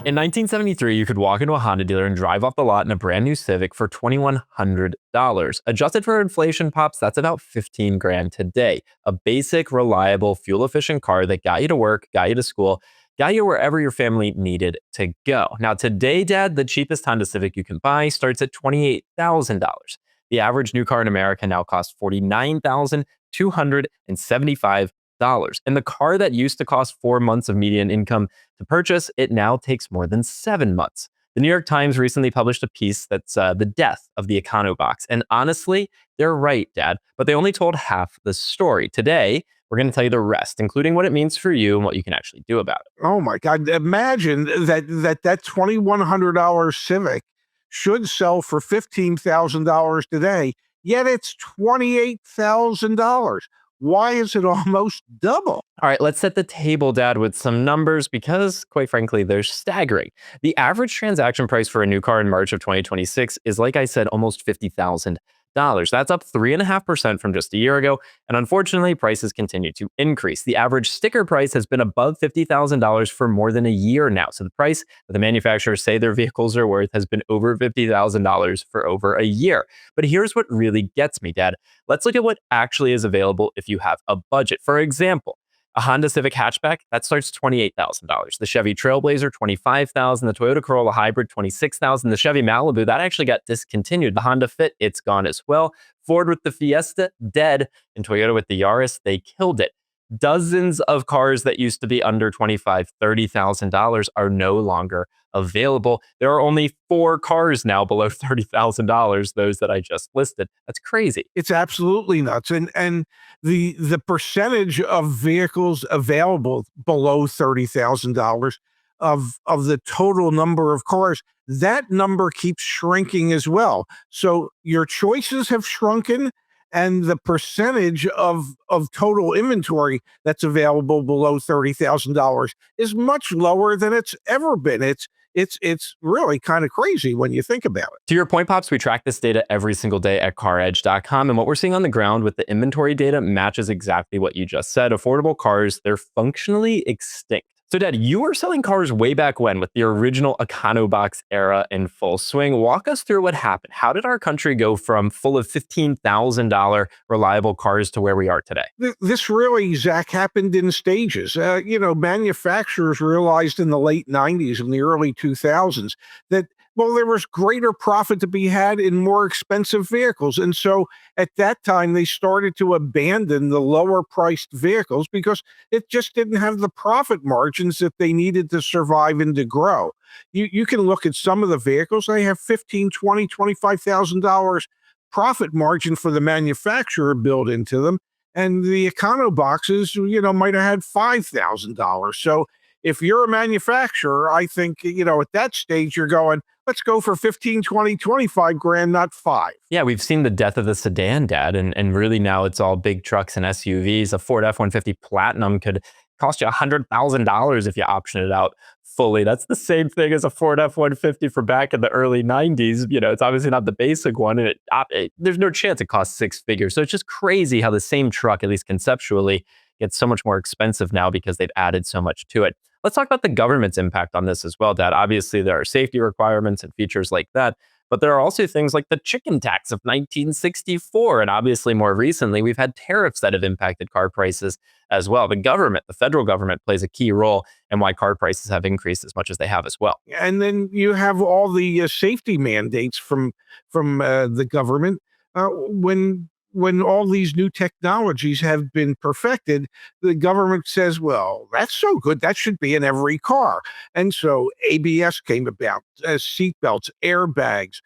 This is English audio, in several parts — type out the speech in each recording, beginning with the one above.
In 1973, you could walk into a Honda dealer and drive off the lot in a brand new Civic for $2,100. Adjusted for inflation pops, that's about 15 grand today. A basic, reliable, fuel-efficient car that got you to work, got you to school, got you wherever your family needed to go. Now, today, Dad, the cheapest Honda Civic you can buy starts at $28,000. The average new car in America now costs $49,275. And the car that used to cost 4 months of median income to purchase, it now takes more than 7 months. The New York Times recently published a piece that's the death of the econobox. And honestly, they're right, Dad, but they only told half the story. Today, we're going to tell you the rest, including what it means for you and what you can actually do about it. Oh my God! Imagine that $2,100 Civic should sell for $15,000 today, yet it's $28,000. Why is it almost double? All right, let's set the table, Dad, with some numbers because, quite frankly, they're staggering. The average transaction price for a new car in March of 2026 is, like I said, almost $50,000. That's up 3.5% from just a year ago. And unfortunately, prices continue to increase. The average sticker price has been above $50,000 for more than a year now. So the price that the manufacturers say their vehicles are worth has been over $50,000 for over a year. But here's what really gets me, Dad. Let's look at what actually is available if you have a budget. For example, a Honda Civic hatchback, that starts $28,000. The Chevy Trailblazer, $25,000. The Toyota Corolla Hybrid, $26,000. The Chevy Malibu, that actually got discontinued. The Honda Fit, it's gone as well. Ford with the Fiesta, dead. And Toyota with the Yaris, they killed it. Dozens of cars that used to be under $25,000, $30,000 are no longer available. There are only 4 cars now below $30,000, those that I just listed. That's crazy. It's absolutely nuts. And the percentage of vehicles available below $30,000 of the total number of cars, that number keeps shrinking as well. So your choices have shrunken, and the percentage of total inventory that's available below $30,000 is much lower than it's ever been. It's really kind of crazy when you think about it. To your point, Pops, we track this data every single day at CarEdge.com. And what we're seeing on the ground with the inventory data matches exactly what you just said. Affordable cars, they're functionally extinct. So, Dad, you were selling cars way back when with the original econobox era in full swing. Walk us through what happened. How did our country go from full of $15,000 reliable cars to where we are today? This really, Zach, happened in stages. Manufacturers realized in the late 90s and the early 2000s that, well, there was greater profit to be had in more expensive vehicles. And so at that time, they started to abandon the lower priced vehicles because it just didn't have the profit margins that they needed to survive and to grow. You can look at some of the vehicles, they have $15,000, $20,000, $25,000 profit margin for the manufacturer built into them. And the econoboxes, might have had $5,000. So if you're a manufacturer, I think, at that stage, you're going, let's go for 15, 20, 25 grand, not 5. Yeah, we've seen the death of the sedan, Dad, and really now it's all big trucks and SUVs. A Ford F-150 Platinum could cost you $100,000 if you option it out fully. That's the same thing as a Ford F-150 for back in the early 90s. It's obviously not the basic one, and there's no chance it costs 6 figures. So it's just crazy how the same truck, at least conceptually, gets so much more expensive now because they've added so much to it. Let's talk about the government's impact on this as well, Dad. Obviously, there are safety requirements and features like that, but there are also things like the chicken tax of 1964. And obviously, more recently, we've had tariffs that have impacted car prices as well. The federal government plays a key role in why car prices have increased as much as they have as well. And then you have all the safety mandates from the government. When all these new technologies have been perfected, the government says, well, that's so good, that should be in every car. And so ABS came about, seatbelts, airbags,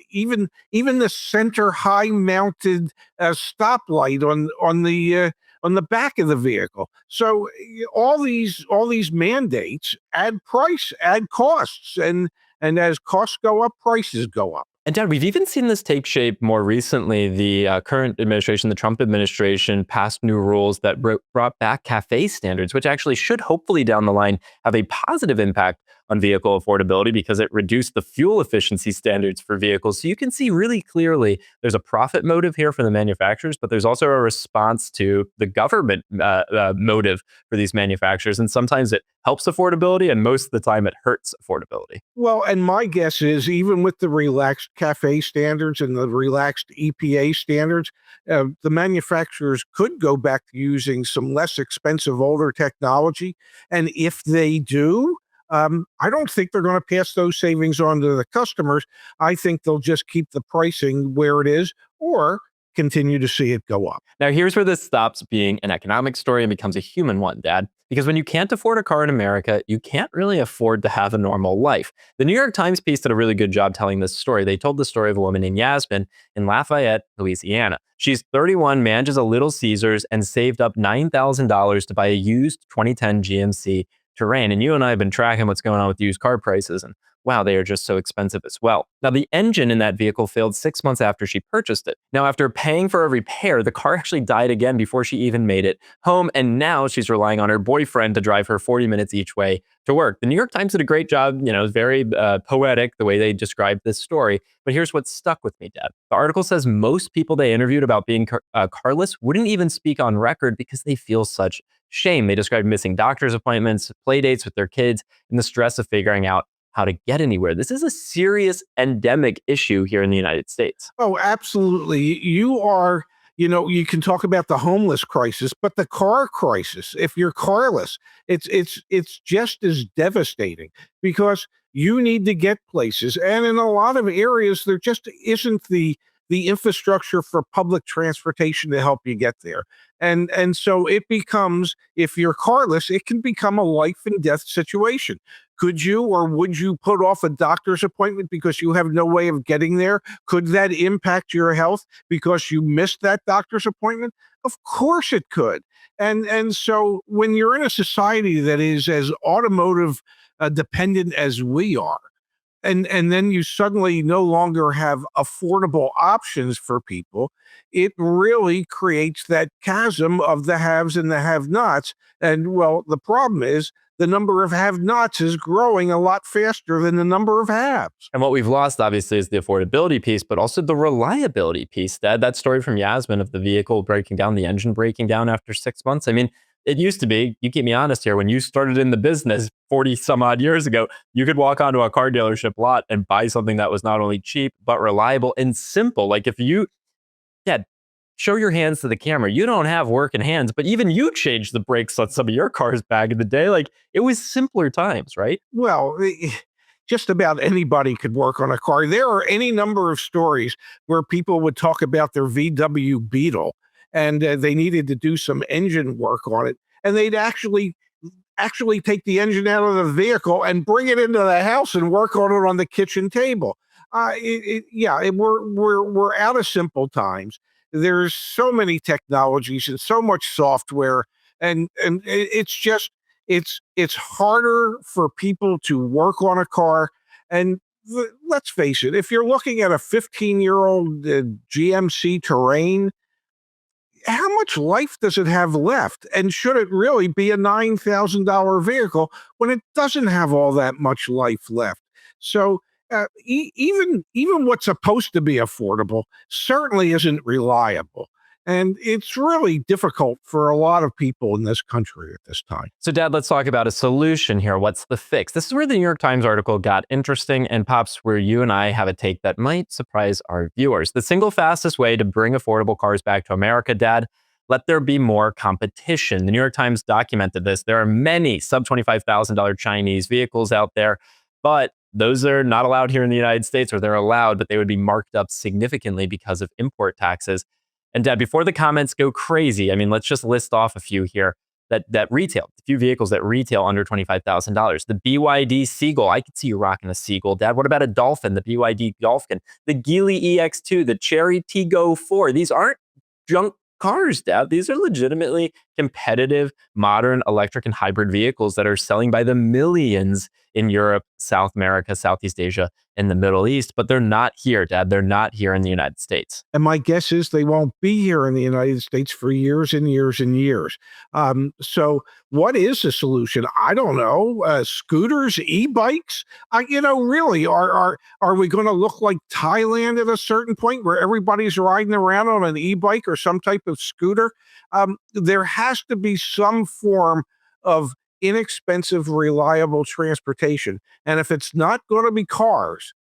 even the center high-mounted stoplight on the back of the vehicle. So all these mandates add price, add costs, and as costs go up, prices go up. And Dad, we've even seen this take shape more recently. The current administration, the Trump administration, passed new rules that brought back CAFE standards, which actually should hopefully down the line have a positive impact on vehicle affordability because it reduced the fuel efficiency standards for vehicles. So you can see really clearly there's a profit motive here for the manufacturers, but there's also a response to the government motive for these manufacturers. And sometimes it helps affordability, and most of the time it hurts affordability. Well, and my guess is even with the relaxed cafe standards and the relaxed EPA standards, the manufacturers could go back to using some less expensive older technology. And if they do, I don't think they're going to pass those savings on to the customers. I think they'll just keep the pricing where it is or continue to see it go up. Now, here's where this stops being an economic story and becomes a human one, Dad. Because when you can't afford a car in America, you can't really afford to have a normal life. The New York Times piece did a really good job telling this story. They told the story of a woman named Yasmin in Lafayette, Louisiana. She's 31, manages a Little Caesars, and saved up $9,000 to buy a used 2010 GMC Terrain. And you and I have been tracking what's going on with used car prices. And wow, they are just so expensive as well. Now, the engine in that vehicle failed 6 months after she purchased it. Now, after paying for a repair, the car actually died again before she even made it home. And now she's relying on her boyfriend to drive her 40 minutes each way to work. The New York Times did a great job, very poetic the way they described this story. But here's what stuck with me, Dad. The article says most people they interviewed about being carless wouldn't even speak on record because they feel such shame. They described missing doctor's appointments, play dates with their kids, and the stress of figuring out how to get anywhere. This is a serious endemic issue here in the United States. Oh, absolutely. You can talk about the homeless crisis, but the car crisis, if you're carless, it's just as devastating because you need to get places. And in a lot of areas, there just isn't the infrastructure for public transportation to help you get there. And so it becomes, if you're carless, it can become a life and death situation. Could you or would you put off a doctor's appointment because you have no way of getting there? Could that impact your health because you missed that doctor's appointment? Of course it could. And so when you're in a society that is as automotive dependent as we are, and then you suddenly no longer have affordable options for people, it really creates that chasm of the haves and the have-nots. And well, the problem is the number of have-nots is growing a lot faster than the number of haves. And what we've lost, obviously, is the affordability piece, but also the reliability piece. That story from Yasmin of the vehicle breaking down, the engine breaking down after 6 months. I mean, it used to be, you keep me honest here, when you started in the business 40 some odd years ago, you could walk onto a car dealership lot and buy something that was not only cheap, but reliable and simple. Like if you, Dad, show your hands to the camera. You don't have working hands, but even you changed the brakes on some of your cars back in the day. Like it was simpler times, right? Well, just about anybody could work on a car. There are any number of stories where people would talk about their VW Beetle and they needed to do some engine work on it, and they'd actually take the engine out of the vehicle and bring it into the house and work on it on the kitchen table. We're out of simple times. There's so many technologies and so much software, and it's harder for people to work on a car. And let's face it, if you're looking at a 15-year-old GMC Terrain, how much life does it have left? And should it really be a $9,000 vehicle when it doesn't have all that much life left? So even what's supposed to be affordable certainly isn't reliable. And it's really difficult for a lot of people in this country at this time. So, Dad, let's talk about a solution here. What's the fix? This is where the New York Times article got interesting, and Pops, where you and I have a take that might surprise our viewers. The single fastest way to bring affordable cars back to America, Dad, let there be more competition. The New York Times documented this. There are many sub $25,000 Chinese vehicles out there, but those are not allowed here in the United States, or they're allowed, but they would be marked up significantly because of import taxes. And Dad, before the comments go crazy, I mean, let's just list off a few here that retail, a few vehicles that retail under $25,000. The BYD Seagull, I could see you rocking a Seagull, Dad. What about a Dolphin, the BYD Dolphin, the Geely EX2, the Chery Tiggo 4? These aren't junk cars, Dad. These are legitimately competitive, modern electric and hybrid vehicles that are selling by the millions in Europe, South America, Southeast Asia, and the Middle East. But they're not here, Dad. They're not here in the United States. And my guess is they won't be here in the United States for years and years and years. So what is the solution? I don't know. Scooters, e-bikes? Really, are we going to look like Thailand at a certain point where everybody's riding around on an e-bike or some type of scooter? There has to be some form of inexpensive, reliable transportation. And if it's not going to be cars,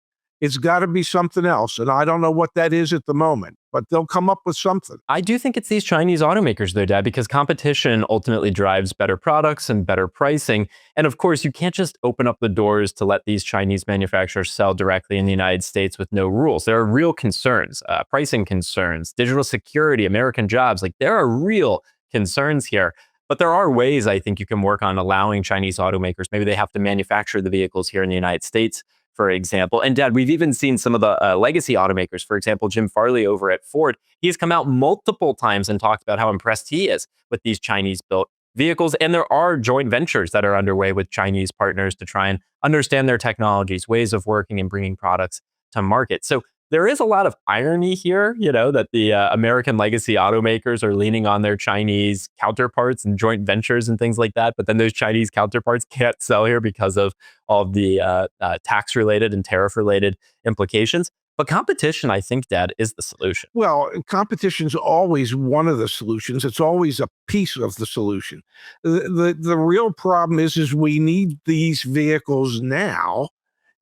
it's got to be something else. And I don't know what that is at the moment, but they'll come up with something. I do think it's these Chinese automakers, though, Dad, because competition ultimately drives better products and better pricing. And of course, you can't just open up the doors to let these Chinese manufacturers sell directly in the United States with no rules. There are real concerns, pricing concerns, digital security, American jobs. Like, there are real concerns here. But there are ways I think you can work on allowing Chinese automakers. Maybe they have to manufacture the vehicles here in the United States, for example. And Dad, we've even seen some of the legacy automakers, for example, Jim Farley over at Ford. He's come out multiple times and talked about how impressed he is with these Chinese built vehicles. And there are joint ventures that are underway with Chinese partners to try and understand their technologies, ways of working and bringing products to market. So there is a lot of irony here, that the American legacy automakers are leaning on their Chinese counterparts and joint ventures and things like that. But then those Chinese counterparts can't sell here because of all of the tax-related and tariff-related implications. But competition, I think, Dad, is the solution. Well, competition's always one of the solutions. It's always a piece of the solution. The real problem is we need these vehicles now,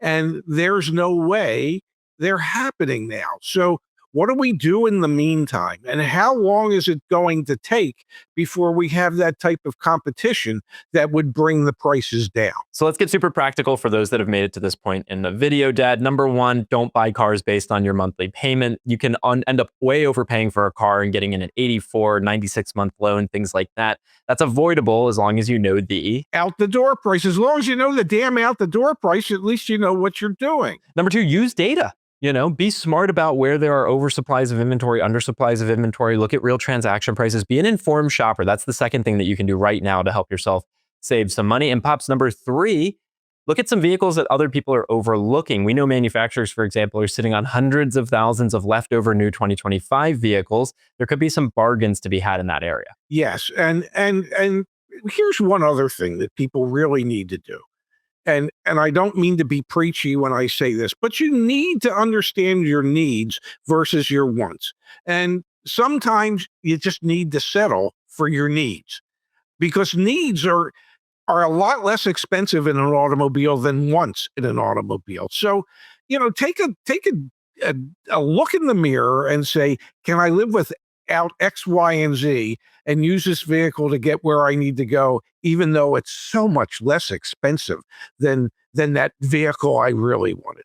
and there's no way they're happening now. So what do we do in the meantime? And how long is it going to take before we have that type of competition that would bring the prices down? So let's get super practical for those that have made it to this point in the video, Dad. Number one, don't buy cars based on your monthly payment. You can end up way overpaying for a car and getting in an 84, 96-month loan, things like that. That's avoidable as long as you know the out the door price. As long as you know the damn out the door price, at least you know what you're doing. Number two, use data. Be smart about where there are oversupplies of inventory, undersupplies of inventory. Look at real transaction prices. Be an informed shopper. That's the second thing that you can do right now to help yourself save some money. And Pops, number three, look at some vehicles that other people are overlooking. We know manufacturers, for example, are sitting on hundreds of thousands of leftover new 2025 vehicles. There could be some bargains to be had in that area. Yes, and here's one other thing that people really need to do. And I don't mean to be preachy when I say this, but you need to understand your needs versus your wants. And sometimes you just need to settle for your needs, because needs are a lot less expensive in an automobile than wants in an automobile. So, take a look in the mirror and say, can I live without X, Y, and Z and use this vehicle to get where I need to go, even though it's so much less expensive than that vehicle I really wanted?